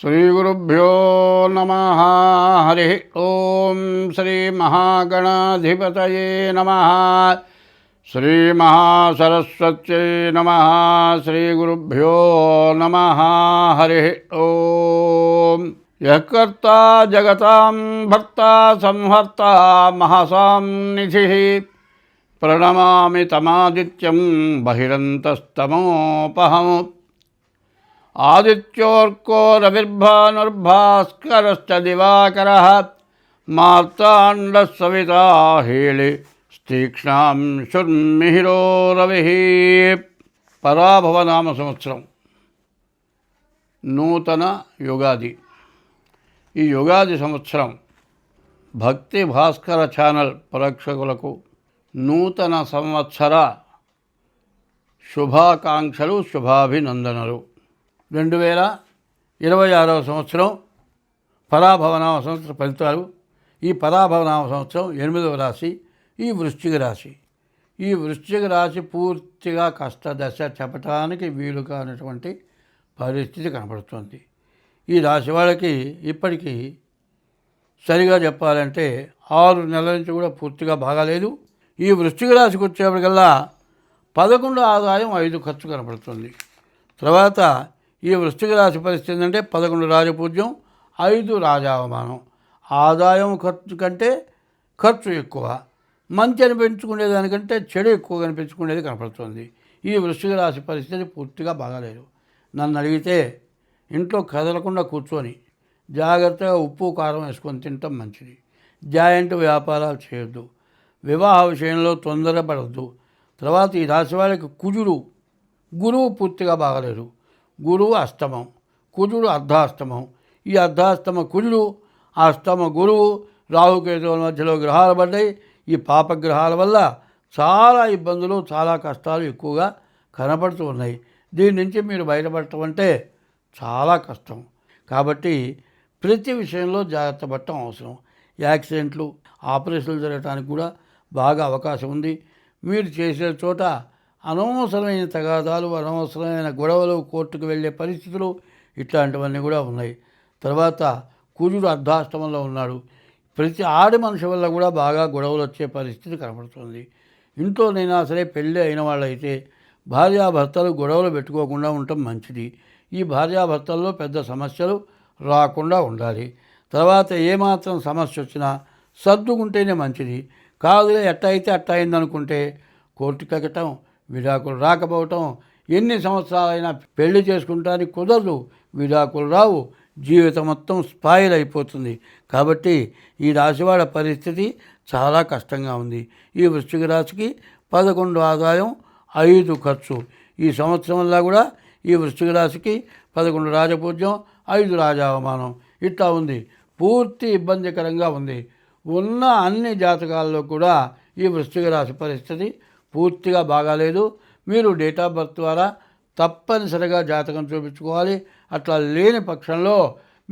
శ్రీగురుభ్యో నమః. హరి ఓం. శ్రీ మహాగణాధిపతయే నమః. శ్రీ మహాసరస్వత్యై నమః. శ్రీగురుభ్యో నమః. హరి ఓం. యః కర్తా జగతాం భర్తా సంహర్తా మహసాం నిధిః ప్రణమామి తమాదిత్యం బహిరంతస్తమోపహం. ఆదిత్యోర్కో రవిర్భానుర్భాస్కరశ్చ దివాకరః మార్తాండః సవితా హేళి తీక్ష్ణాంశుర్మిహిరో రవిః. పరాభవనామ సంవత్సరం, నూతన యుగాది. ఈ యుగాది సంవత్సరం భక్తి భాస్కర ఛానల్ ప్రేక్షకులకు నూతన సంవత్సర శుభాకాంక్షలు, శుభాభినందనలు. 2026వ సంవత్సరం పరాభవనామ సంవత్సర ఫలితాలు. ఈ పరాభవనామ సంవత్సరం 8వ రాశి ఈ వృశ్చిక రాశి. ఈ వృశ్చిక రాశి పూర్తిగా కష్టదశ చెప్పటానికి వీలు కానటువంటి పరిస్థితి కనపడుతుంది. ఈ రాశి వాళ్ళకి ఇప్పటికీ సరిగా చెప్పాలంటే 6 నెలల నుంచి కూడా పూర్తిగా బాగాలేదు. ఈ వృశ్చిక రాశికి వచ్చేప్పటికల్లా 11 ఆదాయం 5 ఖర్చు కనపడుతుంది. తర్వాత ఈ వృశ్చిక రాశి పరిస్థితి ఏంటంటే 11 రాజపూజ్యం, 5 రాజావమానం. ఆదాయం ఖర్చు కంటే ఖర్చు ఎక్కువ, మంచి అనిపించుకునేదానికంటే చెడు ఎక్కువ కనిపించుకునేది కనపడుతుంది. ఈ వృశ్చిక రాశి పరిస్థితి పూర్తిగా బాగాలేదు. నన్ను అడిగితే ఇంట్లో కదలకుండా కూర్చొని జాగ్రత్తగా ఉప్పు కారం వేసుకొని తినటం మంచిది. జాయింట్ వ్యాపారాలు చేయొద్దు. వివాహ విషయంలో తొందరపడద్దు. తర్వాత ఈ రాశి వాళ్ళకి కుజుడు, గురువు పూర్తిగా బాగలేదు. గురువు అష్టమం, కుజుడు అర్ధాష్టమం. ఈ అర్ధాష్టమ కుజుడు, అష్టమ గురువు, రాహుకేతువుల మధ్యలో గ్రహాలు పడ్డాయి. ఈ పాపగ్రహాల వల్ల చాలా ఇబ్బందులు, చాలా కష్టాలు ఎక్కువగా కనపడుతూ ఉన్నాయి. దీని నుంచి మీరు బయటపడటం అంటే చాలా కష్టం. కాబట్టి ప్రతి విషయంలో జాగ్రత్త పడటం అవసరం. యాక్సిడెంట్లు, ఆపరేషన్లు జరగడానికి కూడా బాగా అవకాశం ఉంది. మీరు చేసే చోట అనవసరమైన తగాదాలు, అనవసరమైన గొడవలు, కోర్టుకు వెళ్ళే పరిస్థితులు ఇట్లాంటివన్నీ కూడా ఉన్నాయి. తర్వాత కుజుడు అర్ధాష్టమంలో ఉన్నాడు. ప్రతి ఆడి మనిషి వల్ల కూడా బాగా గొడవలు వచ్చే పరిస్థితి కనపడుతుంది. ఇంట్లోనైనా సరే పెళ్ళి అయిన వాళ్ళైతే భార్యాభర్తలు గొడవలు పెట్టుకోకుండా ఉండటం మంచిది. ఈ భార్యాభర్తల్లో పెద్ద సమస్యలు రాకుండా ఉండాలి. తర్వాత ఏమాత్రం సమస్య వచ్చినా సర్దుకుంటేనే మంచిది. కాదులే ఎట్ట అయితే అట్ట అయిందనుకుంటే కోర్టుకి ఎక్కటం, విడాకులు రాకపోవటం, ఎన్ని సంవత్సరాలైనా పెళ్లి చేసుకుంటానికి కుదరదు, విడాకులు రావు, జీవితం మొత్తం స్పాయిల్ అయిపోతుంది. కాబట్టి ఈ రాశివాడ పరిస్థితి చాలా కష్టంగా ఉంది. ఈ వృశ్చిక రాశికి 11 ఆదాయం 5 ఖర్చు. ఈ సంవత్సరం వల్ల కూడా ఈ వృశ్చిక రాశికి 11 రాజపూజ్యం, 5 రాజావమానం ఇట్లా ఉంది. పూర్తి ఇబ్బందికరంగా ఉంది. ఉన్న అన్ని జాతకాల్లో కూడా ఈ వృశ్చిక రాశి పరిస్థితి పూర్తిగా బాగాలేదు. మీరు డేట్ ఆఫ్ బర్త్ ద్వారా తప్పనిసరిగా జాతకం చూపించుకోవాలి. అట్లా లేని పక్షంలో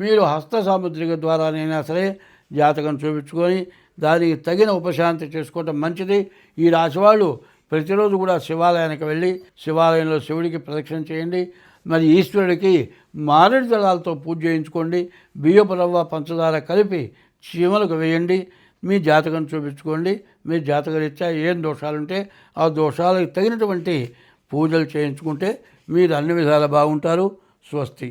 మీరు హస్త సాముద్రిక ద్వారానైనా సరే జాతకం చూపించుకొని దానికి తగిన ఉపశాంతి చేసుకోవటం మంచిది. ఈ రాశి వాళ్ళు ప్రతిరోజు కూడా శివాలయానికి వెళ్ళి శివాలయంలో శివుడికి ప్రదక్షిణ చేయండి. మరి ఈశ్వరుడికి మారేడు దళాలతో పూజ చేయించుకోండి. బియ్యపు రవ్వ, పంచదార కలిపి చీమలకు వేయండి. మీ జాతకం చూపించుకోండి. మీ జాతకరీత్యా ఏం దోషాలుంటే ఆ దోషాలకు తగినటువంటి పూజలు చేయించుకుంటే మీరు అన్ని విధాలా బాగుంటారు. స్వస్తి.